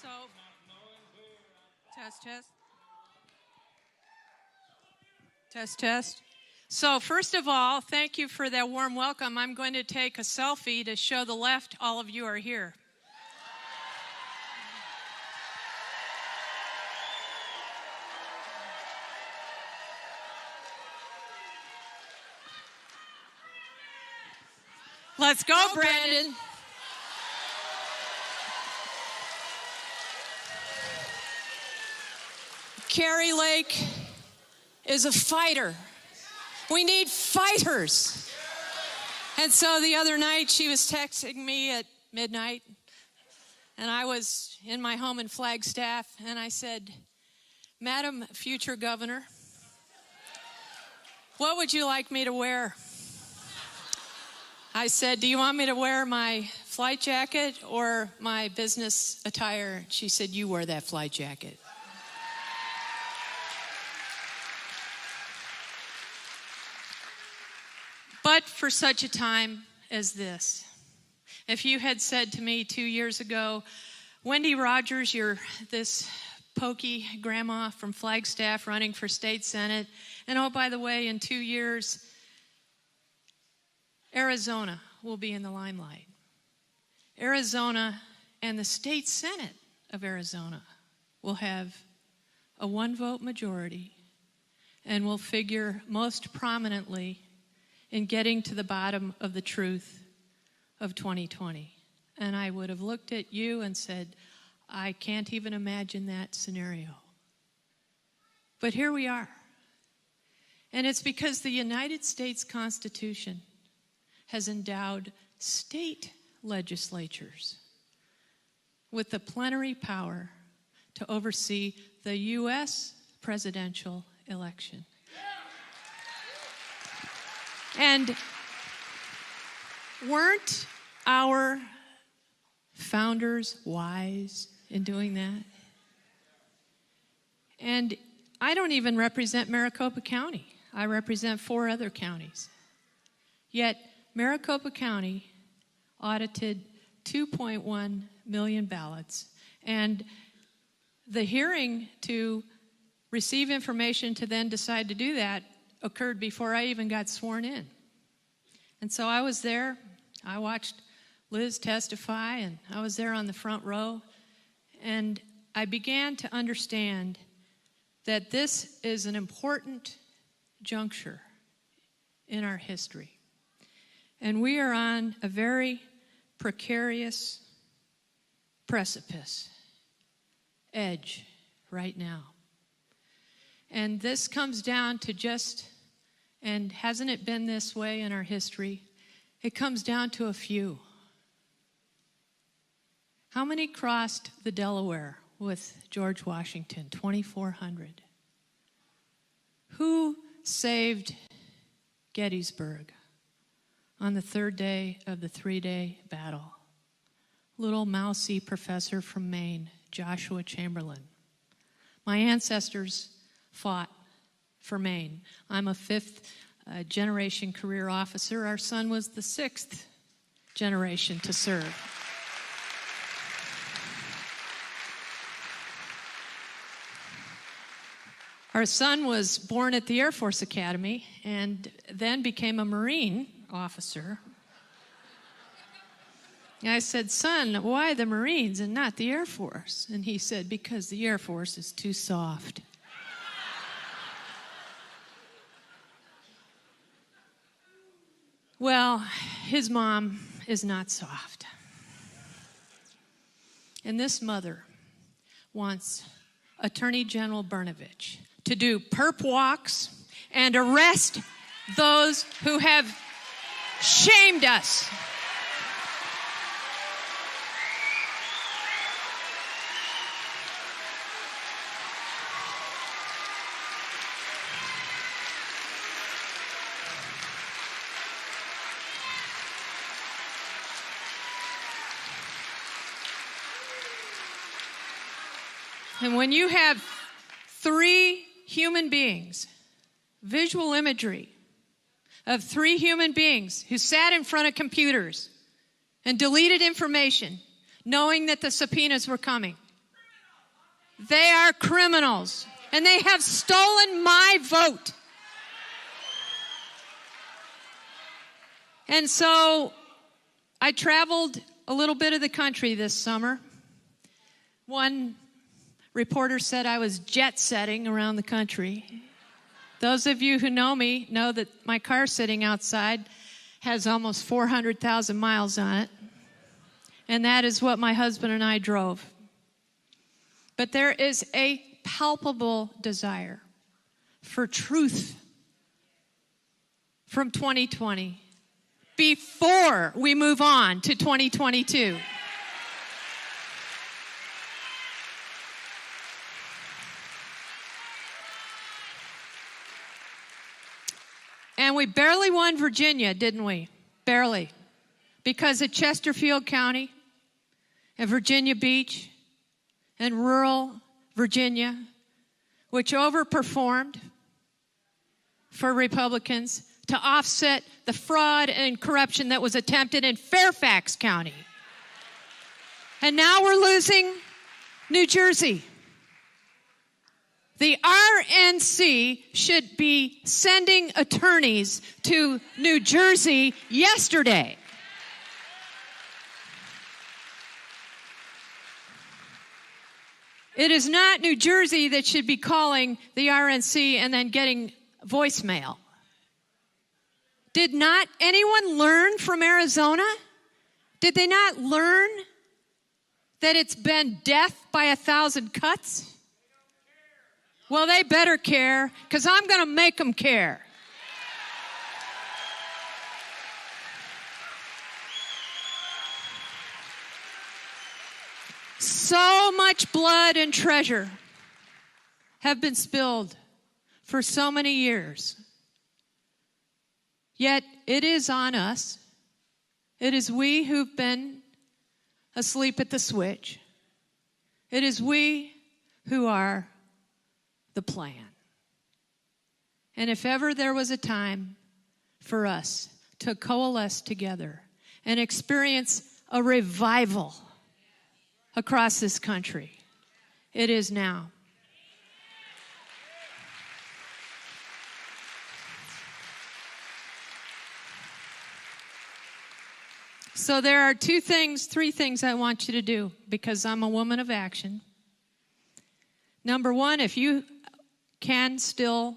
So, test, test. Test, test. So, first of all, thank you for that warm welcome. I'm going to take a selfie to show the left all of you are here. Let's go, Brandon. Kari Lake is a fighter. We need fighters. And so the other night she was texting me at midnight, and I was in my home in Flagstaff, and I said, "Madam Future Governor, what would you like me to wear?" I said, "Do you want me to wear my flight jacket or my business attire?" She said, "You wear that flight jacket." But for such a time as this, if you had said to me 2 years ago, "Wendy Rogers, you're this pokey grandma from Flagstaff running for state senate, and oh, by the way, in 2 years, Arizona will be in the limelight. Arizona and the state senate of Arizona will have a one-vote majority and will figure most prominently in getting to the bottom of the truth of 2020. And I would have looked at you and said, I can't even imagine that scenario. But here we are. And it's because the United States Constitution has endowed state legislatures with the plenary power to oversee the U.S. presidential election. And weren't our founders wise in doing that? And I don't even represent Maricopa County. I represent 4 other counties. Yet Maricopa County audited 2.1 million ballots. And the hearing to receive information to then decide to do that occurred before I even got sworn in. And so I was there. I watched Liz testify, and I was there on the front row. And I began to understand that this is an important juncture in our history. And we are on a very precarious precipice, edge right now. And this comes down to just, and hasn't it been this way in our history? It comes down to a few. How many crossed the Delaware with George Washington? 2,400. Who saved Gettysburg on the 3rd day of the 3-day battle? Little mousy professor from Maine, Joshua Chamberlain. My ancestors fought for Maine. I'm a 5th generation career officer. Our son was the 6th generation to serve. Our son was born at the Air Force Academy and then became a Marine officer. And I said, "Son, why the Marines and not the Air Force?" And he said, "Because the Air Force is too soft." Well, his mom is not soft. And this mother wants Attorney General Brnovich to do perp walks and arrest those who have shamed us. And when you have 3 human beings, visual imagery of 3 human beings who sat in front of computers and deleted information knowing that the subpoenas were coming. They are criminals, and they have stolen my vote. And so I traveled a little bit of the country this summer. One reporter said I was jet-setting around the country. Those of you who know me know that my car sitting outside has almost 400,000 miles on it. And that is what my husband and I drove. But there is a palpable desire for truth from 2020 before we move on to 2022. And we barely won Virginia, didn't we? Barely. Because of Chesterfield County and Virginia Beach and rural Virginia, which overperformed for Republicans to offset the fraud and corruption that was attempted in Fairfax County. And now we're losing New Jersey. The RNC should be sending attorneys to New Jersey yesterday. It is not New Jersey that should be calling the RNC and then getting voicemail. Did not anyone learn from Arizona? Did they not learn that it's been death by 1,000 cuts? Well, they better care, because I'm going to make them care. So much blood and treasure have been spilled for so many years. Yet it is on us. It is we who've been asleep at the switch. It is we who are the plan. And if ever there was a time for us to coalesce together and experience a revival across this country, it is now. So there are 3 things I want you to do, because I'm a woman of action. Number 1, if you can still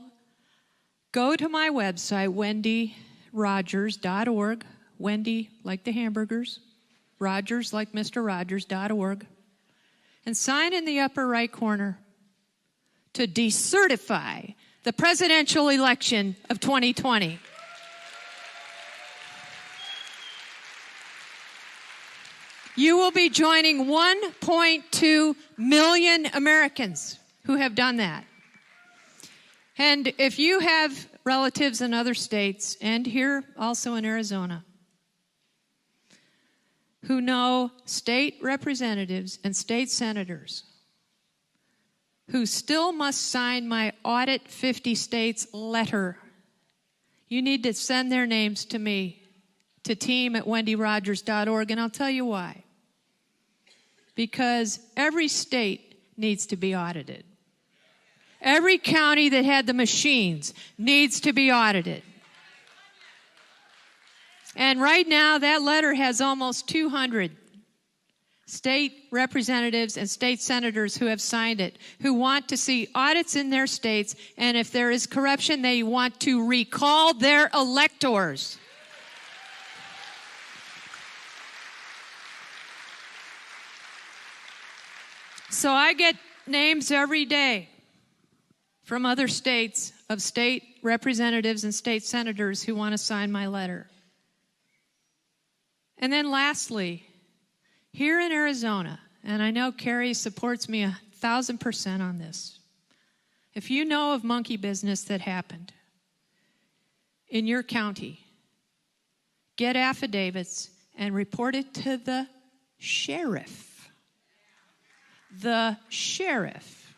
go to my website, wendyrogers.org. Wendy, like the hamburgers. Rogers, like Mr. Rogers.org. And sign in the upper right corner to decertify the presidential election of 2020. You will be joining 1.2 million Americans who have done that. And if you have relatives in other states, and here also in Arizona, who know state representatives and state senators who still must sign my Audit 50 States letter, you need to send their names to me, to team@wendyrogers.org, and I'll tell you why. Because every state needs to be audited. Every county that had the machines needs to be audited. And right now, that letter has almost 200 state representatives and state senators who have signed it, who want to see audits in their states, and if there is corruption, they want to recall their electors. So I get names every day from other states of state representatives and state senators who want to sign my letter. And then lastly, here in Arizona, and I know Kari supports me 1,000% on this, if you know of monkey business that happened in your county, get affidavits and report it to the sheriff. The sheriff.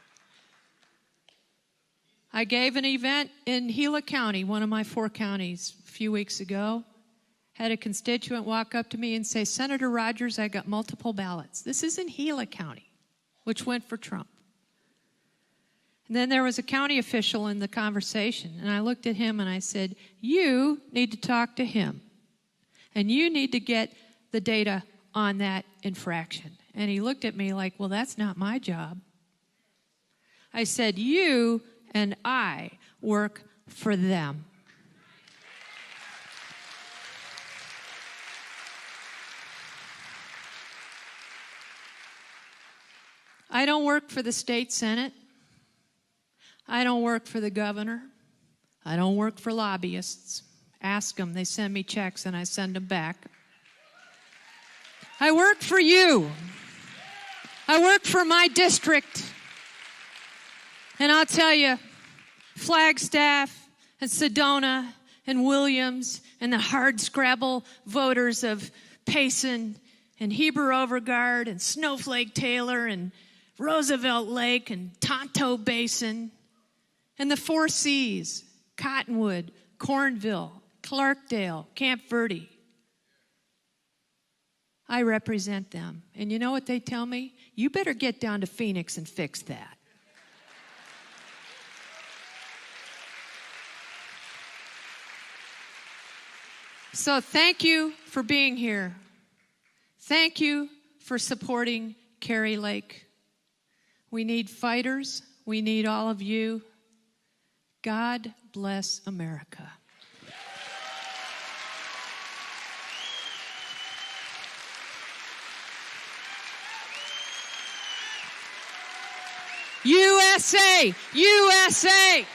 I gave an event in Gila County, one of my 4 counties, a few weeks ago. Had a constituent walk up to me and say, Senator Rogers, I got multiple ballots. This is in Gila County, which went for Trump. And then there was a county official in the conversation, and I looked at him and I said, you need to talk to him, and you need to get the data on that infraction. And he looked at me like, well, that's not my job. I said, you and I work for them. I don't work for the state senate. I don't work for the governor. I don't work for lobbyists. Ask them. They send me checks and I send them back. I work for you. I work for my district. And I'll tell you, Flagstaff and Sedona and Williams and the hardscrabble voters of Payson and Heber Overgaard and Snowflake Taylor and Roosevelt Lake and Tonto Basin and the 4 Cs, Cottonwood, Cornville, Clarkdale, Camp Verde. I represent them. And you know what they tell me? You better get down to Phoenix and fix that. So thank you for being here. Thank you for supporting Kari Lake. We need fighters. We need all of you. God bless America. USA! USA!